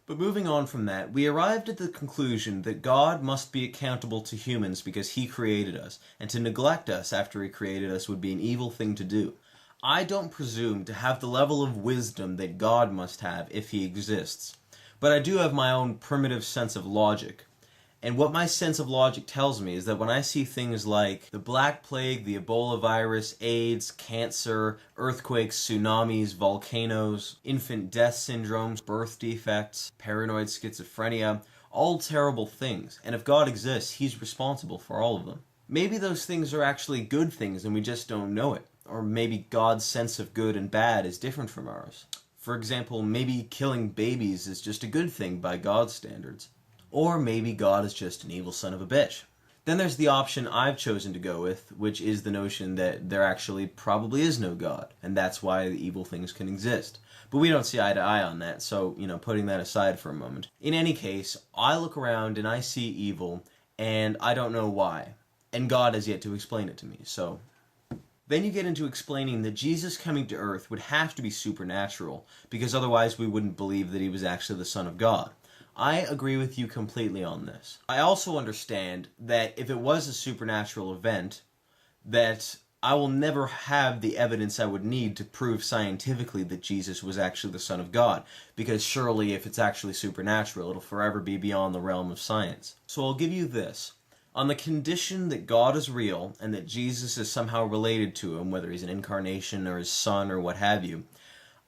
But moving on from that, we arrived at the conclusion that God must be accountable to humans because he created us, and to neglect us after he created us would be an evil thing to do. I don't presume to have the level of wisdom that God must have if he exists, but I do have my own primitive sense of logic. And what my sense of logic tells me is that when I see things like the Black Plague, the Ebola virus, AIDS, cancer, earthquakes, tsunamis, volcanoes, infant death syndromes, birth defects, paranoid schizophrenia, all terrible things, and if God exists, he's responsible for all of them. Maybe those things are actually good things and we just don't know it, or maybe God's sense of good and bad is different from ours. For example, maybe killing babies is just a good thing by God's standards. Or maybe God is just an evil son of a bitch. Then there's the option I've chosen to go with, which is the notion that there actually probably is no God, and that's why the evil things can exist. But we don't see eye to eye on that, so, putting that aside for a moment. In any case, I look around and I see evil, and I don't know why. And God has yet to explain it to me, so... Then you get into explaining that Jesus coming to earth would have to be supernatural, because otherwise we wouldn't believe that he was actually the Son of God. I agree with you completely on this. I also understand that if it was a supernatural event, that I will never have the evidence I would need to prove scientifically that Jesus was actually the Son of God, because surely if it's actually supernatural, it'll forever be beyond the realm of science. So I'll give you this. On the condition that God is real, and that Jesus is somehow related to him, whether he's an incarnation or his son or what have you,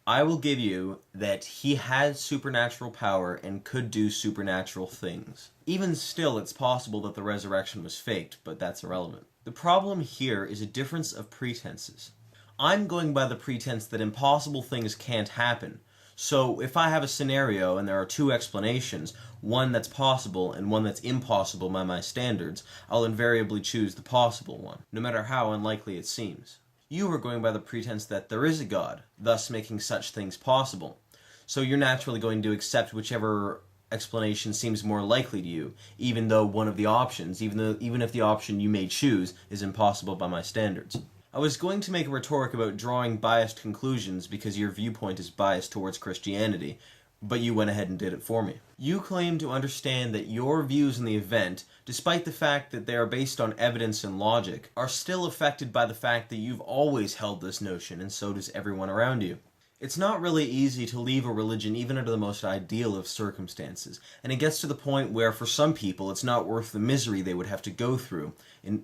I will give you that he had supernatural power and could do supernatural things. Even still, it's possible that the resurrection was faked, but that's irrelevant. The problem here is a difference of pretenses. I'm going by the pretense that impossible things can't happen. So if I have a scenario and there are two explanations, one that's possible and one that's impossible by my standards, I'll invariably choose the possible one, no matter how unlikely it seems. You are going by the pretense that there is a God, thus making such things possible. So you're naturally going to accept whichever explanation seems more likely to you, even though one of the options, even if the option you may choose is impossible by my standards. I was going to make a rhetoric about drawing biased conclusions because your viewpoint is biased towards Christianity, but you went ahead and did it for me. You claim to understand that your views in the event, despite the fact that they are based on evidence and logic, are still affected by the fact that you've always held this notion, and so does everyone around you. It's not really easy to leave a religion even under the most ideal of circumstances, and it gets to the point where for some people it's not worth the misery they would have to go through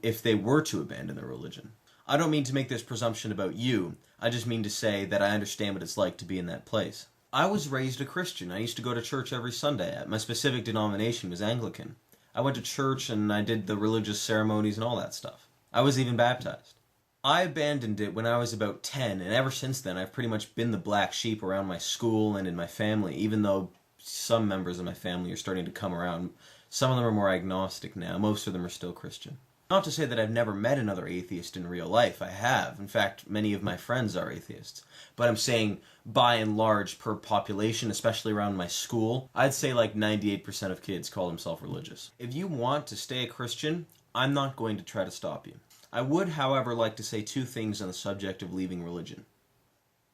if they were to abandon their religion. I don't mean to make this presumption about you, I just mean to say that I understand what it's like to be in that place. I was raised a Christian. I used to go to church every Sunday. My specific denomination was Anglican. I went to church and I did the religious ceremonies and all that stuff. I was even baptized. I abandoned it when I was about 10, and ever since then I've pretty much been the black sheep around my school and in my family, even though some members of my family are starting to come around. Some of them are more agnostic now. Most of them are still Christian. Not to say that I've never met another atheist in real life. I have. In fact, many of my friends are atheists. But I'm saying, by and large, per population, especially around my school, I'd say like 98% of kids call themselves religious. If you want to stay a Christian, I'm not going to try to stop you. I would, however, like to say two things on the subject of leaving religion.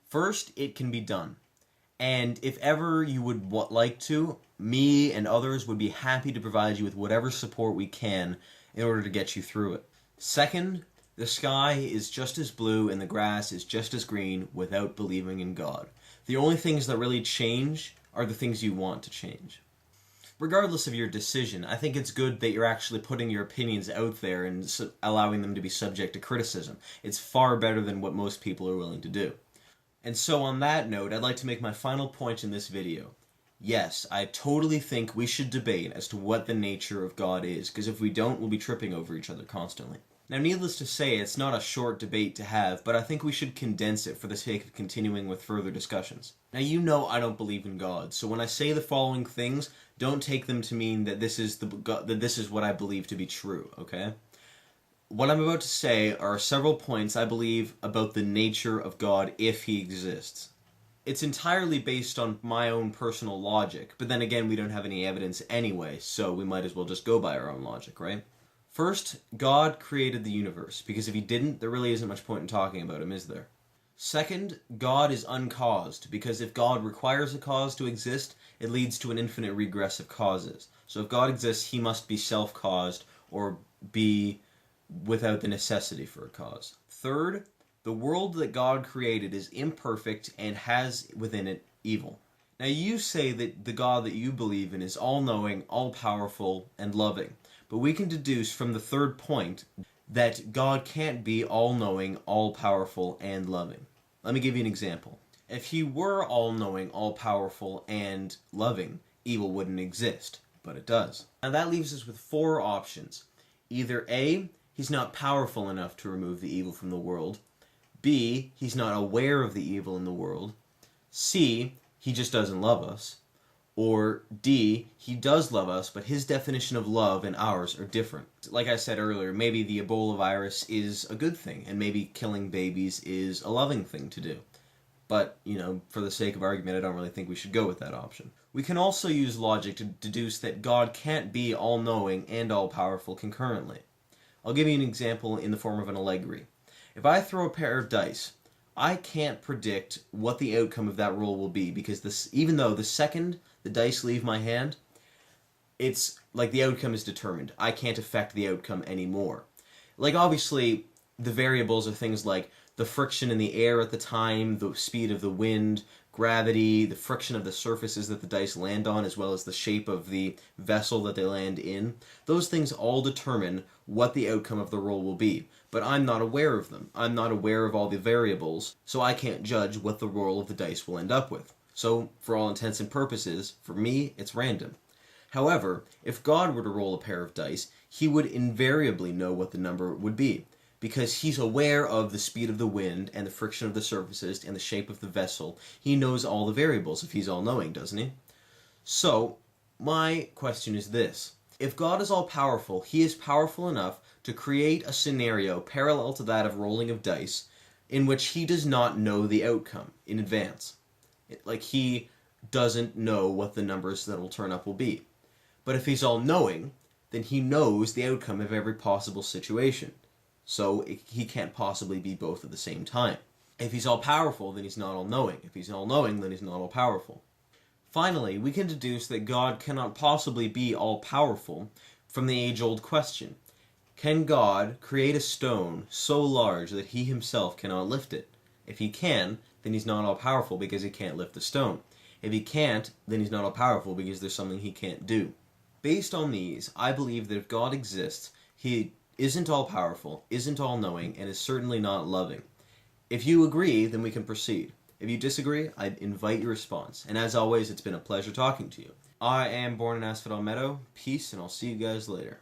First, it can be done. And if ever you would like to, me and others would be happy to provide you with whatever support we can in order to get you through it. Second, the sky is just as blue and the grass is just as green without believing in God. The only things that really change are the things you want to change. Regardless of your decision, I think it's good that you're actually putting your opinions out there and allowing them to be subject to criticism. It's far better than what most people are willing to do. And so on that note, I'd like to make my final point in this video. Yes, I totally think we should debate as to what the nature of God is, because if we don't, we'll be tripping over each other constantly. Now, needless to say, it's not a short debate to have, but I think we should condense it for the sake of continuing with further discussions. Now, you know I don't believe in God, so when I say the following things, don't take them to mean that this is what I believe to be true, okay? What I'm about to say are several points I believe about the nature of God if he exists. It's entirely based on my own personal logic, but then again, we don't have any evidence anyway, so we might as well just go by our own logic, right? First, God created the universe, because if he didn't, there really isn't much point in talking about him, is there? Second, God is uncaused, because if God requires a cause to exist, it leads to an infinite regress of causes. So if God exists, he must be self-caused or be without the necessity for a cause. Third, the world that God created is imperfect and has within it evil. Now you say that the God that you believe in is all-knowing, all-powerful, and loving. But we can deduce from the third point that God can't be all-knowing, all-powerful, and loving. Let me give you an example. If he were all-knowing, all-powerful, and loving, evil wouldn't exist, but it does. Now that leaves us with four options. Either A, he's not powerful enough to remove the evil from the world. B, he's not aware of the evil in the world. C, he just doesn't love us. Or D, he does love us, but his definition of love and ours are different. Like I said earlier, maybe the Ebola virus is a good thing, and maybe killing babies is a loving thing to do. But, for the sake of argument, I don't really think we should go with that option. We can also use logic to deduce that God can't be all-knowing and all-powerful concurrently. I'll give you an example in the form of an allegory. If I throw a pair of dice, I can't predict what the outcome of that roll will be, because even though the second the dice leave my hand, it's like the outcome is determined. I can't affect the outcome anymore. Like, obviously, the variables are things like the friction in the air at the time, the speed of the wind, gravity, the friction of the surfaces that the dice land on, as well as the shape of the vessel that they land in. Those things all determine what the outcome of the roll will be. But I'm not aware of them. I'm not aware of all the variables, so I can't judge what the roll of the dice will end up with. So, for all intents and purposes, for me, it's random. However, if God were to roll a pair of dice, he would invariably know what the number would be, because he's aware of the speed of the wind and the friction of the surfaces and the shape of the vessel. He knows all the variables if he's all-knowing, doesn't he? So, my question is this. If God is all-powerful, he is powerful enough to create a scenario parallel to that of rolling of dice in which he does not know the outcome in advance. Like, he doesn't know what the numbers that will turn up will be. But if he's all-knowing, then he knows the outcome of every possible situation. So he can't possibly be both at the same time. If he's all-powerful, then he's not all-knowing. If he's all-knowing, then he's not all-powerful. Finally, we can deduce that God cannot possibly be all-powerful from the age-old question. Can God create a stone so large that he himself cannot lift it? If he can, then he's not all-powerful because he can't lift the stone. If he can't, then he's not all-powerful because there's something he can't do. Based on these, I believe that if God exists, he isn't all-powerful, isn't all-knowing, and is certainly not loving. If you agree, then we can proceed. If you disagree, I'd invite your response. And as always, it's been a pleasure talking to you. I am Born in Asphodel Meadow. Peace, and I'll see you guys later.